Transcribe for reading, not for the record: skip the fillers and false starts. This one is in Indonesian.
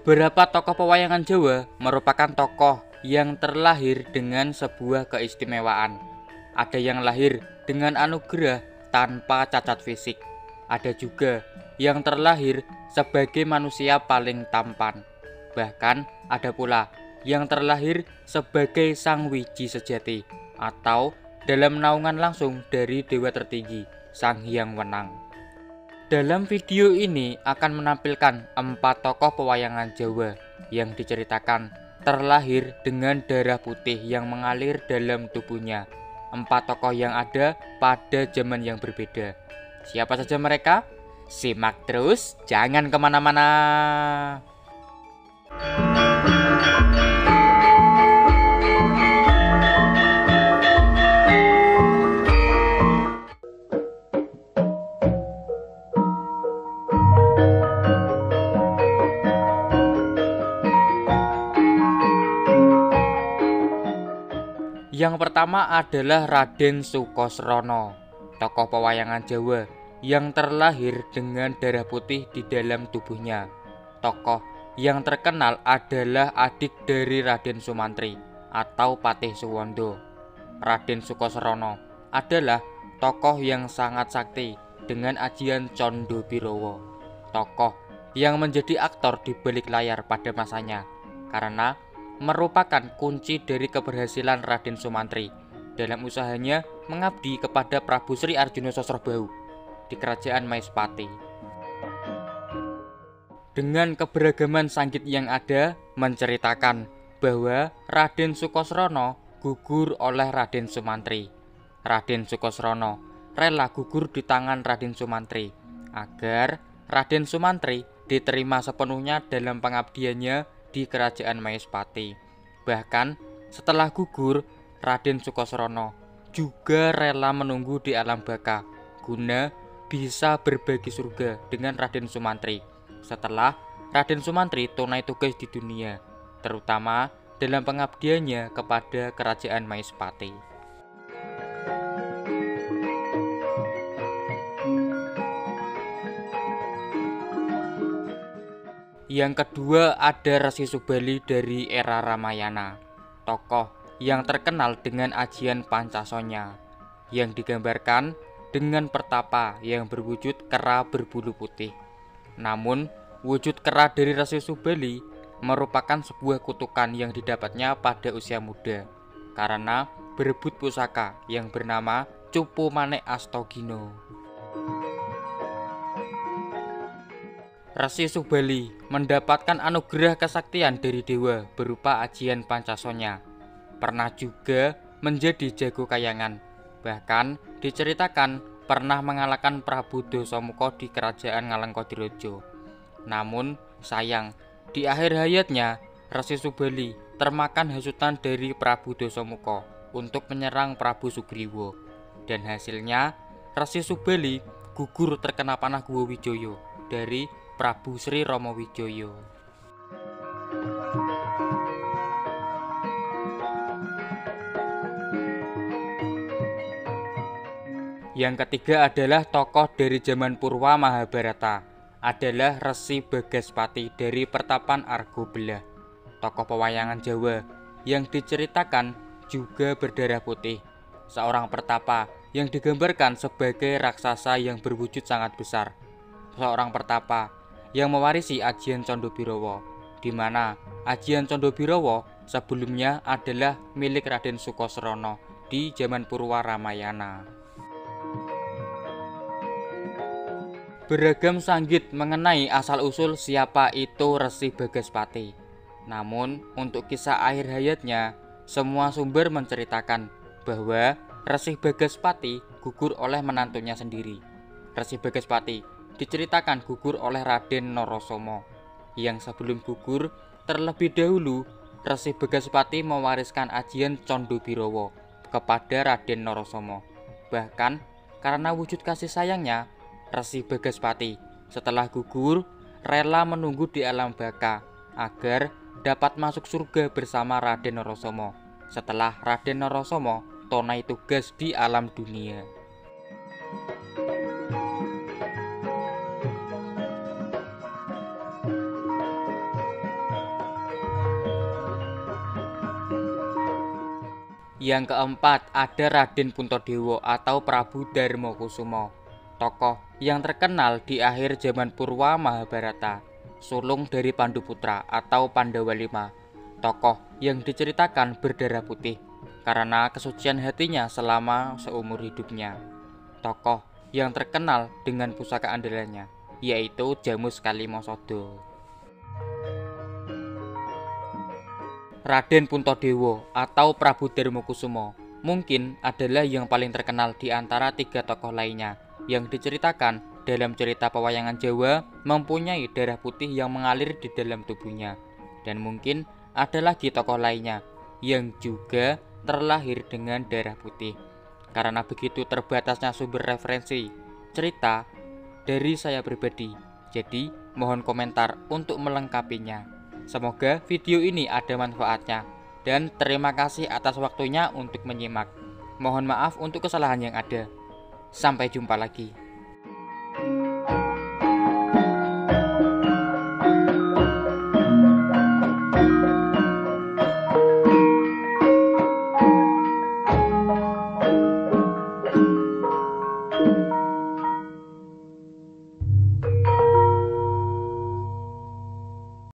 Beberapa tokoh pewayangan Jawa merupakan tokoh yang terlahir dengan sebuah keistimewaan. Ada yang lahir dengan anugerah tanpa cacat fisik. Ada juga yang terlahir sebagai manusia paling tampan. Bahkan ada pula yang terlahir sebagai sang wiji sejati atau dalam naungan langsung dari dewa tertinggi, Sang Hyang Wenang. Dalam video ini akan menampilkan 4 tokoh pewayangan Jawa yang diceritakan terlahir dengan darah putih yang mengalir dalam tubuhnya. 4 tokoh yang ada pada zaman yang berbeda. Siapa saja mereka? Simak terus, jangan kemana-mana. Yang pertama adalah Raden Sukosrono, tokoh pewayangan Jawa yang terlahir dengan darah putih di dalam tubuhnya. Tokoh yang terkenal adalah adik dari Raden Sumantri atau Patih Suwondo. Raden Sukosrono adalah tokoh yang sangat sakti dengan ajian Condo Birowo. Tokoh yang menjadi aktor di balik layar pada masanya karena merupakan kunci dari keberhasilan Raden Sumantri dalam usahanya mengabdi kepada Prabu Sri Arjuna Sosrobahu di Kerajaan Maespati. Dengan keberagaman sanggit yang ada menceritakan bahwa Raden Sukosrono gugur oleh Raden Sumantri. Raden Sukosrono rela gugur di tangan Raden Sumantri agar Raden Sumantri diterima sepenuhnya dalam pengabdiannya di Kerajaan Maespati. Bahkan setelah gugur, Raden Sukosrono juga rela menunggu di alam baka guna bisa berbagi surga dengan Raden Sumantri setelah Raden Sumantri tunai tugas di dunia, terutama dalam pengabdiannya kepada Kerajaan Maespati. Yang kedua ada Resi Subali dari era Ramayana, tokoh yang terkenal dengan ajian Pancasonya, yang digambarkan dengan pertapa yang berwujud kera berbulu putih. Namun, wujud kera dari Resi Subali merupakan sebuah kutukan yang didapatnya pada usia muda, karena berebut pusaka yang bernama Cupu Manik Astagina. Resi Subali mendapatkan anugerah kesaktian dari dewa berupa ajian Pancasonya. Pernah juga menjadi jago kayangan. Bahkan diceritakan pernah mengalahkan Prabu Dasamuka di Kerajaan Ngalengkodirojo. Namun sayang, di akhir hayatnya Resi Subali termakan hasutan dari Prabu Dasamuka untuk menyerang Prabu Sugriwa. Dan hasilnya Resi Subali gugur terkena panah Guwa Wijaya dari Prabu Sri Rama Wijaya. Yang ketiga adalah tokoh dari zaman Purwa Mahabharata, adalah Resi Bagaspati dari Pertapan Argobelah, tokoh pewayangan Jawa yang diceritakan juga berdarah putih, seorang pertapa yang digambarkan sebagai raksasa yang berwujud sangat besar, seorang pertapa yang mewarisi ajian Condo Birowo, di mana ajian Condo Birowo sebelumnya adalah milik Raden Sukosrono di zaman Purwa Ramayana. Beragam sanggit mengenai asal-usul siapa itu Resi Bagaspati. Namun, untuk kisah akhir hayatnya, semua sumber menceritakan bahwa Resi Bagaspati gugur oleh menantunya sendiri. Resi Bagaspati diceritakan gugur oleh Raden Narasoma, yang sebelum gugur terlebih dahulu Resi Bagaspati mewariskan ajian Condo Birowo kepada Raden Narasoma. Bahkan karena wujud kasih sayangnya, Resi Bagaspati setelah gugur rela menunggu di alam baka agar dapat masuk surga bersama Raden Narasoma setelah Raden Narasoma tunai tugas di alam dunia. Yang keempat ada Raden Puntadewa atau Prabu Darmakusuma, tokoh yang terkenal di akhir zaman Purwa Mahabharata, sulung dari Panduputra atau Pandawa Lima, tokoh yang diceritakan berdarah putih karena kesucian hatinya selama seumur hidupnya. Tokoh yang terkenal dengan pusaka andalannya yaitu Jamus Kalimasada. Raden Puntadewa atau Prabu Darmakusuma mungkin adalah yang paling terkenal di antara tiga tokoh lainnya yang diceritakan dalam cerita pewayangan Jawa mempunyai darah putih yang mengalir di dalam tubuhnya. Dan mungkin ada lagi tokoh lainnya yang juga terlahir dengan darah putih. Karena begitu terbatasnya sumber referensi cerita dari saya pribadi, jadi mohon komentar untuk melengkapinya. Semoga video ini ada manfaatnya dan terima kasih atas waktunya untuk menyimak. Mohon maaf untuk kesalahan yang ada. Sampai jumpa lagi.